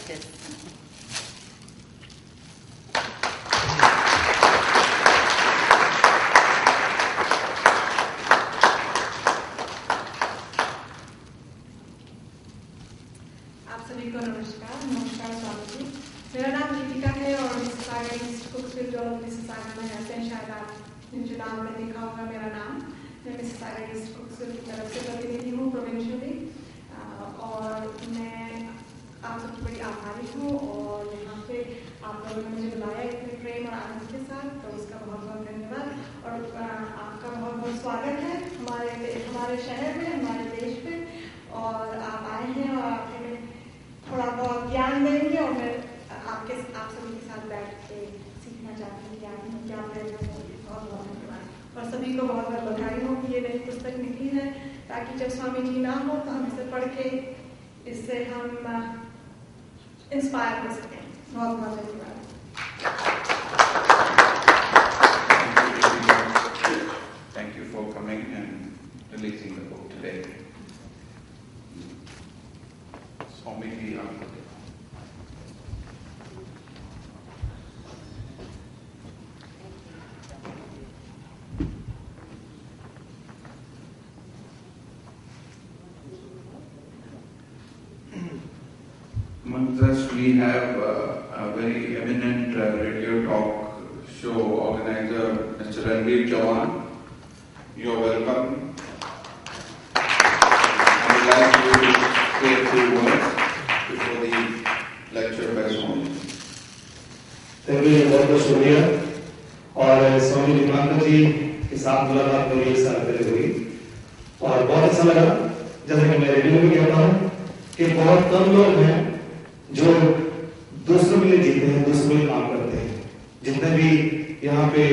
Justice. आप सभी को नमस्कार। नमस्कार स्वागत जी। मेरा नाम दीपिका है और मिसिसागा ईस्ट कुक्सविल जो मिसिसागा में रहते हैं, शायद आप इन चुनाव में देखा होगा मेरा नाम। मैं मिसिसागा ईस्ट कुक्सविल की तरफ से प्रतिनिधि हूँ प्रोविंशियली, और मैं आप सबकी बड़ी आभारी हूँ और यहाँ पे आप लोगों ने मुझे बुलाया इतने प्रेम और आनंद के साथ, तो उसका बहुत बहुत धन्यवाद और आपका बहुत बहुत स्वागत है हमारे शहर में, हमारे देश में। और आप आए हैं और आप हमें थोड़ा बहुत ज्ञान देंगे और मैं आप सभी के साथ बैठ के सीखना चाहती हूँ ज्ञान क्या प्रेरणा होगी। बहुत बहुत धन्यवाद और सभी को बहुत बहुत बधाई हो कि ये नई पुस्तक निकली है, ताकि जब स्वामी जी ना हो तो हम इसे पढ़ के इससे हम इंस्पायर कर सकें। बहुत बहुत धन्यवाद। Thank you for coming and releasing the book today. Swami ji, Mantras, we have a very eminent radio talk show organizer, Mr. Ranveer Jawan. You are welcome. I would like to say a few words before the lecture by Swami. Thank you, बहुत बहुत शुक्रिया। और स्वामी विवेकानंद जी के साथ मुलाकात मेरी 1 साल पहले हुई और बहुत अच्छा लगा। जैसे कि मैं रेडियो में कहता हूँ कि बहुत कम लोग हैं जो दूसरों के लिए जीते हैं, दूसरों के लिए काम करते हैं। जितने भी यहाँ पे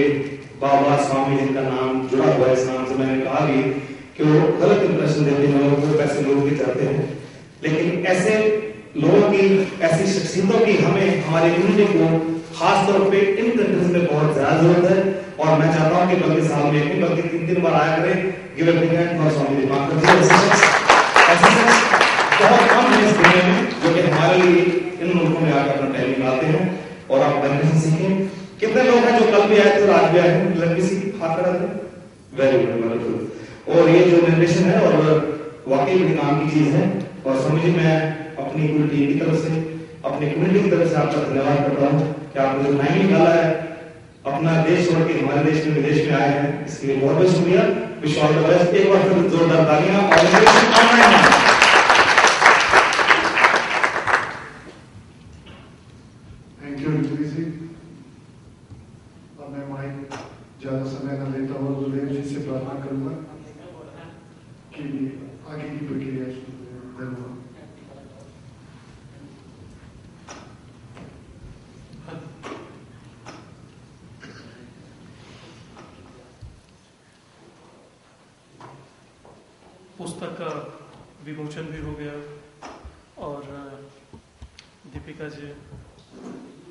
बाबा स्वामी जिनका नाम जुड़ा हुआ है इस नाम से, मैंने कहा भी कि वो गलत इंप्रेशन देते हैं लोगों को, पैसे लोगों के चाहते हैं, लेकिन ऐसे लोगों की, ऐसी शख्सियतों की हमें हमारी कम्युनिटी को खासतौर पे इन कंट्रीज में बहुत ज्यादा जरूरत है। और मैं चाहता हूँ कि बल्कि साल में नहीं बल्कि 3 बार आया करें। Give a big hand for Swami Vivekananda ji. ऐसे बहुत कम है इस दुनिया में जो कि हमारे लिए इन मुल्कों में आकर अपना टाइम निकालते हैं और आप बनने से सीखें। कितने लोग हैं जो कल भी आए थे और आज भी आए हैं? लंबी सी हाथ करा थे। Very good, very. और ये जो जनरेशन है और वाकई बड़ी काम की चीज है। और स्वामी जी, मैं अपनी पूरी टीम की तरफ से, अपनी कम्युनिटी की तरफ से आपका धन्यवाद करता हूँ कि आपने जो टाइम निकाला है, अपना देश छोड़ के हमारे देश में विदेश में आए हैं, इसके लिए बहुत बहुत शुक्रिया। Wish all the best. एक बार फिर जोरदार तालियां और और मैं माइक ज्यादा समय न लेता हूँ, गुरुदेव जी से प्रार्थना करूंगा कि आगे की प्रक्रिया धन्यवाद। पुस्तक का विमोचन भी हो गया और दीपिका जी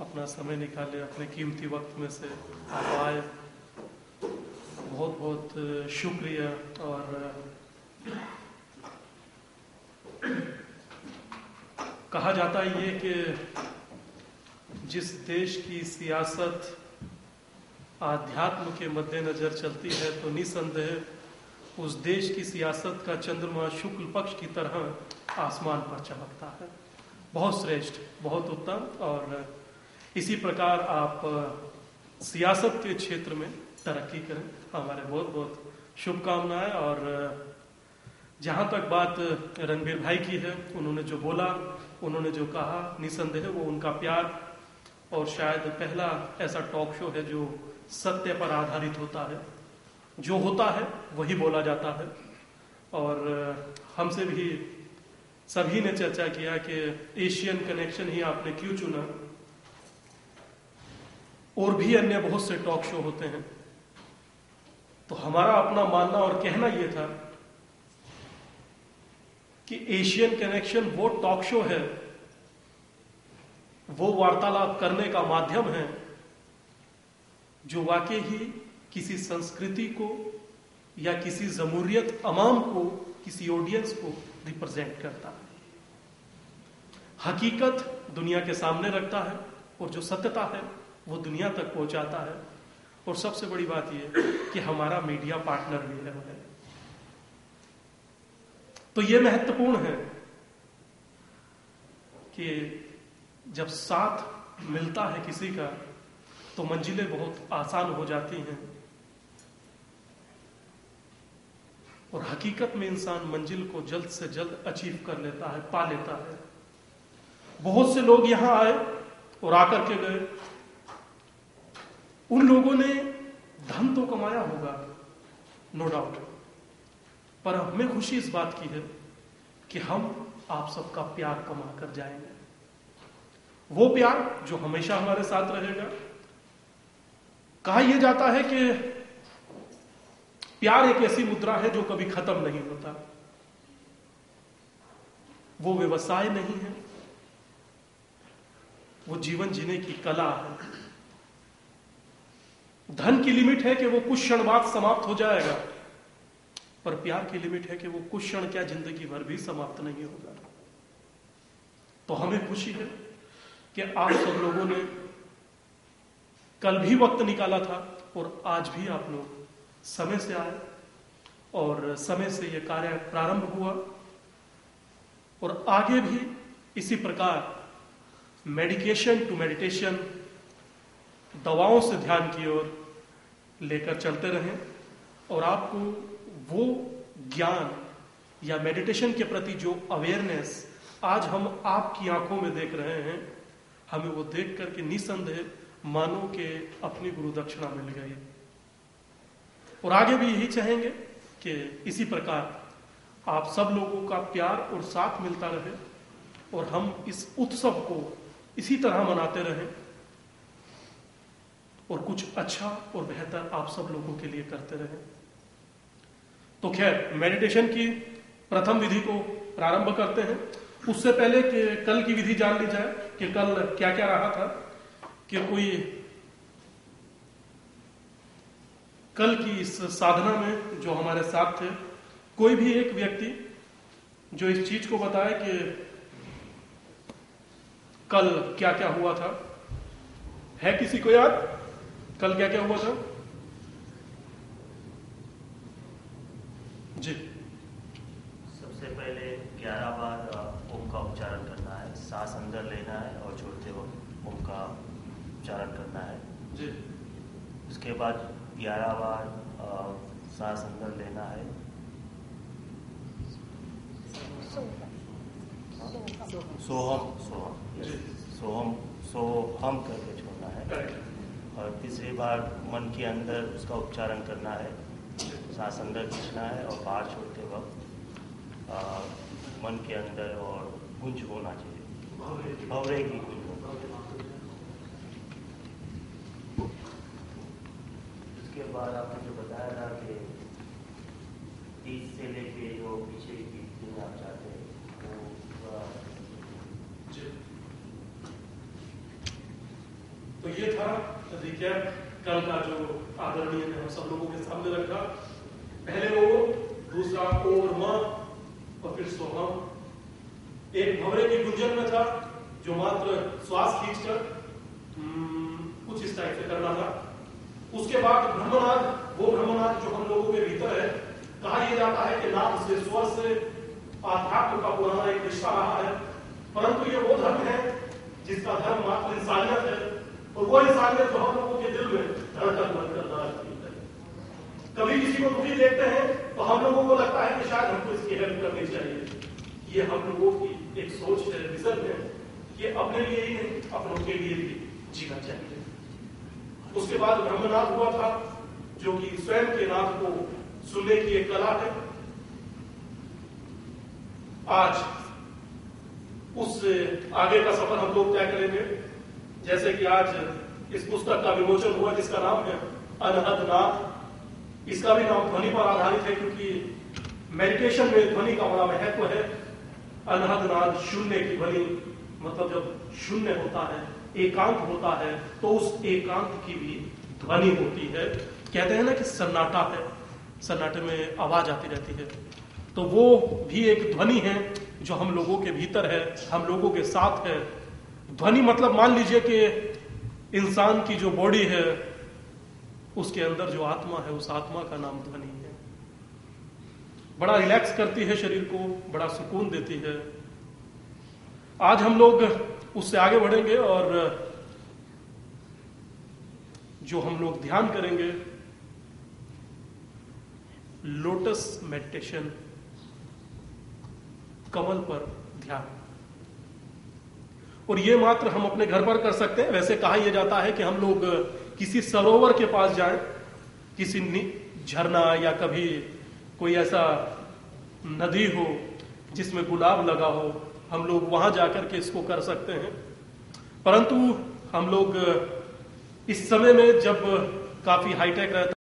अपना समय निकाले अपने कीमती वक्त में से आप आए, बहुत बहुत शुक्रिया। और कहा जाता है ये कि जिस देश की सियासत आध्यात्म के मद्देनजर चलती है तो निसंदेह उस देश की सियासत का चंद्रमा शुक्ल पक्ष की तरह आसमान पर चमकता है। बहुत श्रेष्ठ, बहुत उत्तम। और इसी प्रकार आप सियासत के क्षेत्र में तरक्की करें, हमारे बहुत बहुत शुभकामनाएं। और जहां तक बात रणबीर भाई की है, उन्होंने जो बोला, उन्होंने जो कहा, निसंदेह वो उनका प्यार और शायद पहला ऐसा टॉक शो है जो सत्य पर आधारित होता है। जो होता है वही बोला जाता है। और हमसे भी सभी ने चर्चा किया कि एशियन कनेक्शन ही आपने क्यों चुना। और भी अन्य बहुत से टॉक शो होते हैं, तो हमारा अपना मानना और कहना यह था कि एशियन कनेक्शन वो टॉक शो है, वो वार्तालाप करने का माध्यम है जो वाकई ही किसी संस्कृति को या किसी जमूरियत अवाम को, किसी ऑडियंस को रिप्रेजेंट करता है। हकीकत दुनिया के सामने रखता है और जो सत्यता है वो दुनिया तक पहुंचाता है। और सबसे बड़ी बात यह कि हमारा मीडिया पार्टनर भी है। तो ये महत्वपूर्ण है कि जब साथ मिलता है किसी का तो मंजिलें बहुत आसान हो जाती हैं और हकीकत में इंसान मंजिल को जल्द से जल्द अचीव कर लेता है, पा लेता है। बहुत से लोग यहां आए और आकर के गए। उन लोगों ने धन तो कमाया होगा, नो डाउट, पर हमें खुशी इस बात की है कि हम आप सबका प्यार कमा कर जाएंगे। वो प्यार जो हमेशा हमारे साथ रहेगा। कहा यह जाता है कि प्यार एक ऐसी मुद्रा है जो कभी खत्म नहीं होता। वो व्यवसाय नहीं है, वो जीवन जीने की कला है। धन की लिमिट है कि वो कुछ क्षण बाद समाप्त हो जाएगा, पर प्यार की लिमिट है कि वो कुछ क्षण क्या जिंदगी भर भी समाप्त नहीं होगा। तो हमें खुशी है कि आप सब लोगों ने कल भी वक्त निकाला था और आज भी आप लोग समय से आए और समय से यह कार्य प्रारंभ हुआ और आगे भी इसी प्रकार मेडिकेशन टू मेडिटेशन, दवाओं से ध्यान की ओर लेकर चलते रहें और आपको वो ज्ञान या मेडिटेशन के प्रति जो अवेयरनेस आज हम आपकी आंखों में देख रहे हैं, हमें वो देख करके निसंदेह मानो कि अपनी गुरु दक्षिणा मिल गई। और आगे भी यही चाहेंगे कि इसी प्रकार आप सब लोगों का प्यार और साथ मिलता रहे और हम इस उत्सव को इसी तरह मनाते रहें और कुछ अच्छा और बेहतर आप सब लोगों के लिए करते रहें। तो खैर, मेडिटेशन की प्रथम विधि को प्रारंभ करते हैं। उससे पहले कि कल की विधि जान ली जाए कि कल क्या क्या रहा था। कि कोई कल की इस साधना में जो हमारे साथ थे, कोई भी एक व्यक्ति जो इस चीज को बताए कि कल क्या क्या हुआ था। है किसी को याद कल क्या क्या हुआ था? जी, सबसे पहले 11 बार ओम का उच्चारण करना है। सांस अंदर लेना है और छोड़ते वक्त ओम का उच्चारण करना है जी। उसके बाद 11 बार सांस अंदर लेना है, सोहम करके छोड़ना है। और तीसरी बार मन के अंदर उसका उच्चारण करना है। सांस अंदर खींचना है और बाहर छोड़ते वक्त मन के अंदर और गुंज होना चाहिए, भंवरे की गुंज होना चाहिए। उसके बाद आपने जो बताया था कि 30 से लेके जो पीछे की दिन आप चाहते हैं वो तो ये था रिकैप कल का जो आदरणीय ने हम सब लोगों के सामने रखा। पहले ओ, दूसरा और म और फिर सोहम। एक भंवरे की गुंजन में था जो मात्र श्वास खींचकर कुछ इस टाइप से करना था। उसके बाद ब्रह्मनाद, वो ब्रह्मनाद जो हम लोगों के भीतर है। कहा यह जाता है कि नाद से, स्वर से आध्यात्म का पुराना एक रिश्ता रहा है, परंतु ये वो धर्म है जिसका धर्म मात्र इंसानियत है और वो इंसानियत जो हम लोगों के दिल में धड़कन बनकर रखती है। कभी किसी को दुखी देखते हैं तो हम लोगों को लगता है कि शायद हमको इसकी हेल्प करनी चाहिए। ये हम लोगों की एक सोच है, विजन है। ये अपने लिए ही नहीं, अपनों के लिए भी जीना चाहिए। उसके बाद ब्रह्मनाद हुआ था जो कि स्वयं के नाद को सुनने की एक कला है। आज उस आगे का सफर हम लोग तय करेंगे। जैसे कि आज इस पुस्तक का विमोचन हुआ जिसका नाम है अनहद नाद। इसका भी नाम ध्वनि पर आधारित है क्योंकि मेडिटेशन में ध्वनि का बड़ा महत्व है। अनहद नाद, शून्य की ध्वनि, मतलब जब शून्य होता है, एकांत होता है, तो उस एकांत की भी ध्वनि होती है। कहते हैं ना कि सन्नाटा है, सन्नाटे में आवाज आती रहती है, तो वो भी एक ध्वनि है जो हम लोगों के भीतर है, हम लोगों के साथ है। ध्वनि मतलब मान लीजिए कि इंसान की जो बॉडी है उसके अंदर जो आत्मा है, उस आत्मा का नाम ध्वनि है। बड़ा रिलैक्स करती है शरीर को, बड़ा सुकून देती है। आज हम लोग उससे आगे बढ़ेंगे और जो हम लोग ध्यान करेंगे, लोटस मेडिटेशन, कमल पर ध्यान। और ये मात्र हम अपने घर पर कर सकते हैं। वैसे कहा यह जाता है कि हम लोग किसी सरोवर के पास जाएं, किसी झरना या कभी कोई ऐसा नदी हो जिसमें गुलाब लगा हो, हम लोग वहां जाकर के इसको कर सकते हैं। परंतु हम लोग इस समय में जब काफी हाईटेक रहता